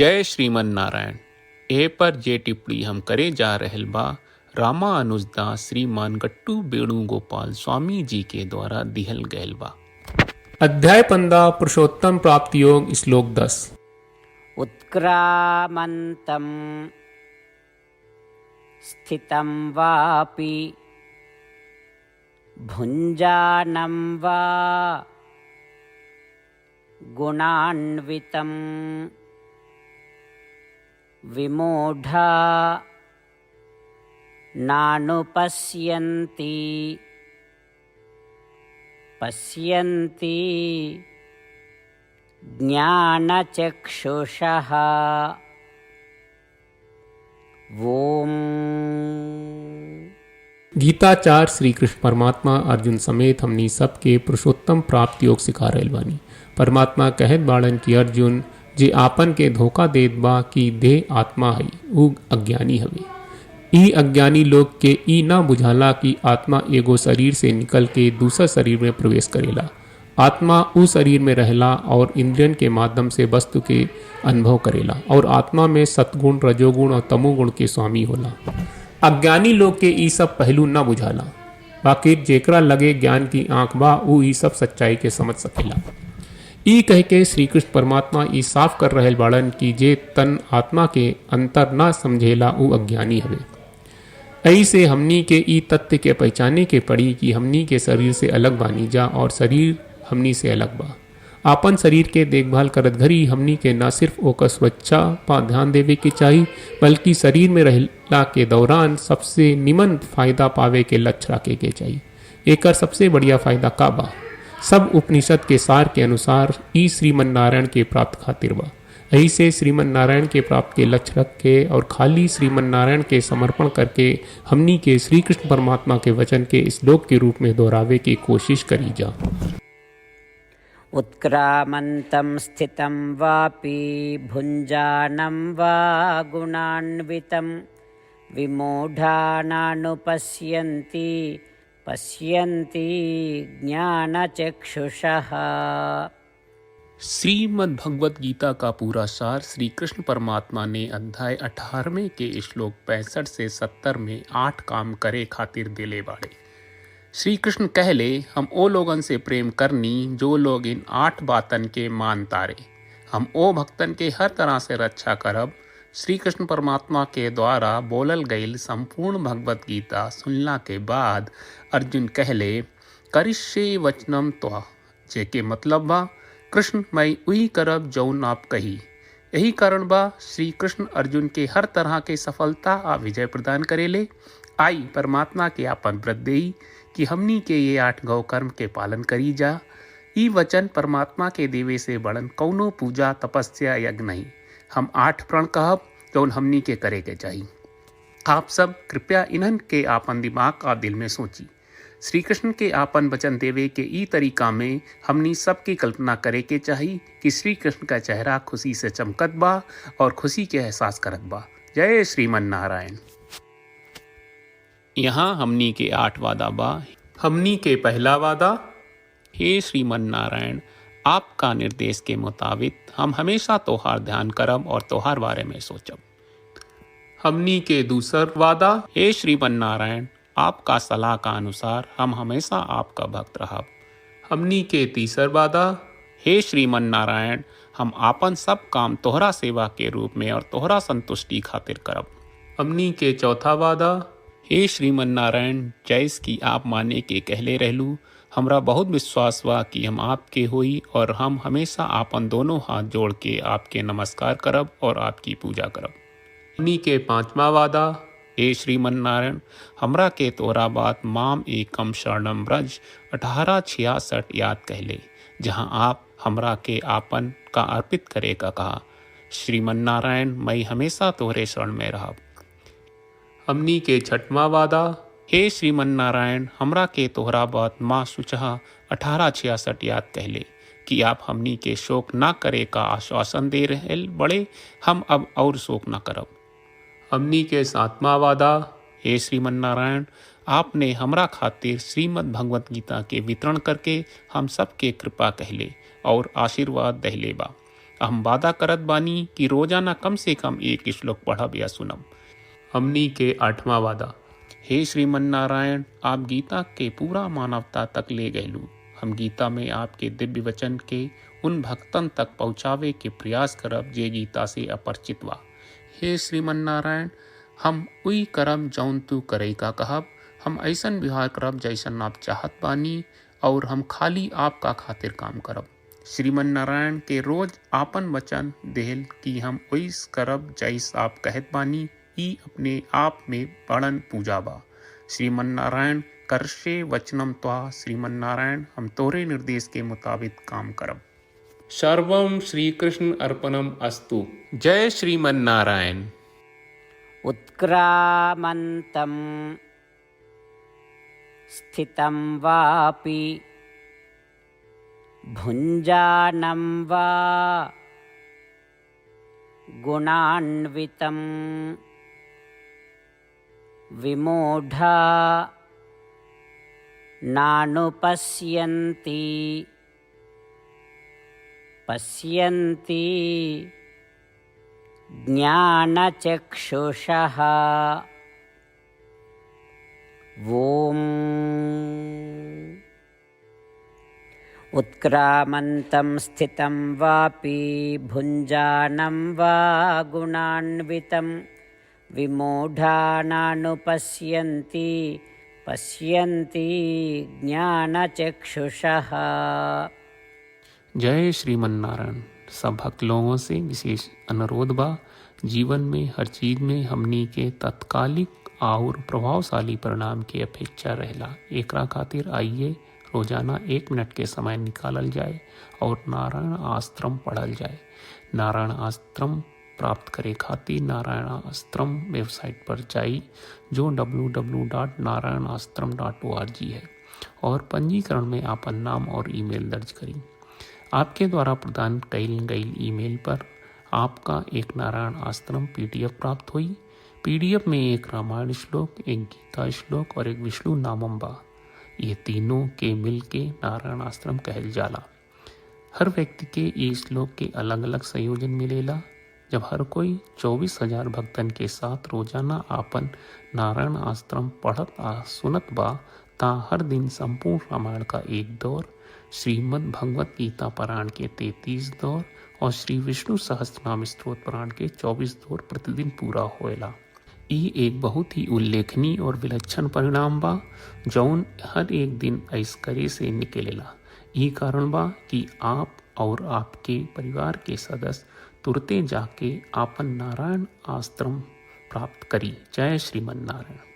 जय श्रीमन नारायण। ए पर जे टिप्पणी हम करे जा रहल बा रामानुजदास श्रीमान गट्टू वेणुगोपाल स्वामी जी के द्वारा दिहल गयल बा। अध्याय 15 पुरुषोत्तम प्राप्ति योग श्लोक 10। उत्क्रामन्तं स्थितं वापि भुञ्जानं वा गुणान्वितं विमूढा नानुपश्यन्ति पश्यन्ति ज्ञानचक्षुषः। ओम। गीताचार्य श्री कृष्ण परमात्मा अर्जुन समेत हमनी सबके पुरुषोत्तम प्राप्ति योग सिखा रहल बानी। परमात्मा कहत बाड़न कि अर्जुन जे आपन के धोखा देत बा कि देह आत्मा है उ अज्ञानी हवे। ई अज्ञानी लोग के ई ना बुझाला कि आत्मा एगो शरीर से निकल के दूसरा शरीर में प्रवेश करेला। आत्मा उस शरीर में रहला और इंद्रियन के माध्यम से वस्तु के अनुभव करेला और आत्मा में सतगुण रजोगुण और तमोगुण के स्वामी होला। अज्ञानी लोग के ई सब पहलू ना बुझाला, बाकी जेकरा लगे ज्ञान की आंख बा उ ई सब सच्चाई के समझ सकेला। ई कह के श्री कृष्ण परमात्मा ई साफ कर रहल बाड़न कि जे तन आत्मा के अंतर ना समझेला उ अज्ञानी हवे। ऐसे हमनी के ई तथ्य के पहचाने के पड़ी कि हमनी के शरीर से अलग बानी जा और शरीर हमनी से अलग बा। आपन शरीर के देखभाल करत घरी हमनी के न सिर्फ ओकर सुरक्षा पर ध्यान देवे के चाहिए, बल्कि शरीर में रहला के दौरान सबसे निमन फायदा पावे के लक्ष्य रखे के चाहिए। एकर सबसे बढ़िया फायदा का बा? सब उपनिषद के सार के अनुसार ई श्रीमन नारायण के प्राप्त खातिर बा। ऐसे श्रीमन नारायण के प्राप्त के लक्ष्य रख के और खाली श्रीमन नारायण के समर्पण करके हमनी के श्री कृष्ण परमात्मा के वचन के श्लोक के रूप में दोहरावे की कोशिश करी जा। उत्क्रामन्तं स्थितं वापि भुञ्जानं वा गुणान्वितं विमूढा नानुपश्यन्ति पश्यन्ति ज्ञानचक्षुषः। श्रीमद् भगवत गीता का पूरा सार श्री कृष्ण परमात्मा ने अध्याय 18वें के श्लोक 65 से 70 में 8 काम करे खातिर दिले बाड़े। श्री कृष्ण कहले हम ओ लोगन से प्रेम करनी जो लोग इन 8 बातन के मान तारे। हम ओ भक्तन के हर तरह से रक्षा करब। श्री कृष्ण परमात्मा के द्वारा बोलल गईल संपूर्ण भगवत गीता सुनला के बाद अर्जुन कहले करिष्ये वचनम त्वा, जेके मतलब बा कृष्ण मैं उही करब जौन आप कही। यही कारण बा श्री कृष्ण अर्जुन के हर तरह के सफलता आ विजय प्रदान करेले। आई परमात्मा के आपन व्रत देई कि हमनी के ये 8 गौ कर्म के पालन करी जा। ई वचन परमात्मा के देवे से बड़न कौनो पूजा तपस्या यज्ञ नहीं। हम 8 प्रण कहब जौन हमनी के करे के चाहिए। आप सब कृपया इन्हन के आपन दिमाग और दिल में सोची। श्री कृष्ण के आपन वचन देवे के ई तरीका में हमनी सबकी कल्पना करे के चाहिए कि श्री कृष्ण का चेहरा खुशी से चमकत बा और खुशी के एहसास करत बा। जय श्रीमन नारायण। यहाँ हमनी के 8 वादा बा। हमनी के पहला वादा, हे श्रीमन नारायण आपका निर्देश के मुताबिक हम हमेशा तोहार ध्यान करब और तोहार बारे में सोचब। हमनी के दूसर वादा, हे श्रीमन नारायण आपका सलाह का अनुसार हम हमेशा आपका भक्त रहब। हमनी के तीसर वादा, हे श्रीमन नारायण हम आपन सब काम तोहरा सेवा के रूप में और तोहरा संतुष्टि खातिर करब। हमनी के चौथा वादा, हे श्रीमन नारायण जैस की आप माने के कहले रहलू, हमरा बहुत विश्वास बा कि हम आपके होई और हम हमेशा आपन दोनों हाथ जोड़ के आपके नमस्कार करब और आपकी पूजा करब। हमनी के पांचवा वादा, हे श्रीमन नारायण हमरा के तोरा बात माम एकम शरणम ब्रज 1866 याद कहले, जहां आप हमरा के आपन का अर्पित करे का कहा। श्रीमन नारायण मैं हमेशा तोहरे शरण में रहब। हमनी के छठवां वादा, हे श्रीमन नारायण हमरा के तोहरा बात माँ सुचहा 1866 याद कहले कि आप हमनी के शोक ना करे का आश्वासन दे रहे बड़े, हम अब और शोक ना करब। हमनी के 7वां वादा, हे श्रीमन नारायण आपने हमरा खातिर श्रीमद् भगवत गीता के वितरण करके हम सबके कृपा कहले और आशीर्वाद दहले बा। हम वादा करत बानी कि रोजाना कम से कम एक श्लोक पढ़ब या सुनब। हमनी के 8वां वादा। हे श्रीमन नारायण, आप गीता के पूरा मानवता तक ले गयलू। हम गीता में आपके दिव्य वचन के उन भक्तन तक पहुँचावे के प्रयास करब जे गीता से अपरिचित बा। हे श्रीमन नारायण, हम उई करब जौन तू करे का कहब। हम ऐसन व्यवहार करब जैसन आप चाहत बानी और हम खाली आपका खातिर काम करब। श्रीमन नारायण के रोज आपन वचन देहल कि हम ओइस करब जैस आप कहत बानी, ई अपने आप में बड़न पूजा बा। श्रीमन नारायण, करशे वचनम त्वा। श्रीमन नारायण, हम तोरे निर्देश के मुताबिक काम करब। सर्वम श्री कृष्ण अर्पणम अस्तु। जय श्रीमन नारायण। उत्क्रामन्तं स्थितं वापि भुञ्जानं वा गुणान्वितं विमूढा नानुपश्यन्ति पश्यन्ति ज्ञानचक्षुषः। ॐ उत्क्रामन्तं स्थितं वापि भुञ्जानं वा गुणान्वितं विमूढानानुपश्यन्ति पश्यन्ति ज्ञानचक्षुषः। जय श्रीमन नारायण। सब भक्त लोगों से विशेष अनुरोध बा, जीवन में हर चीज में हमनी के तत्कालिक और प्रभावशाली परिणाम की अपेक्षा रहेला। एकरा खातिर आइए रोजाना 1 मिनट के समय निकालल जाए और नारायण आश्रम पढ़ल जाए। नारायण आश्रम प्राप्त करे खातिर नारायण आश्रम वेबसाइट पर जाई, जो www.narayanashram.org है, और पंजीकरण में आपन नाम और ईमेल दर्ज करी। आपके द्वारा प्रदान कईल गई ईमेल पर आपका एक नारायण आश्रम PDF प्राप्त हुई। PDF में एक रामायण श्लोक, एक गीता श्लोक और एक विष्णु नामम बा। ये तीनों के मिल के नारायण आश्रम कहल जाला। हर व्यक्ति के ये श्लोक के अलग अलग संयोजन मिलेला। जब हर कोई 24,000 भक्तन के साथ रोजाना आपन नारायण आश्रम पढ़त आ सुनत बा, ता हर दिन संपूर्ण रामायण का 1 दौर, श्रीमद् भगवत गीता पारायण के 33 दौर और श्री विष्णु सहस्त्रनाम स्तोत्र पारायण के 24 दौर प्रतिदिन पूरा होएला। ई एक बहुत ही उल्लेखनीय और विलक्षण परिणाम बा, जौन हर एक दिन ऐस करे से निकलेला। ई कारण बा कि आप और आपके परिवार के सदस्य तुरते जाके आपन नारायण आश्रम प्राप्त करी। जय श्रीमन नारायण।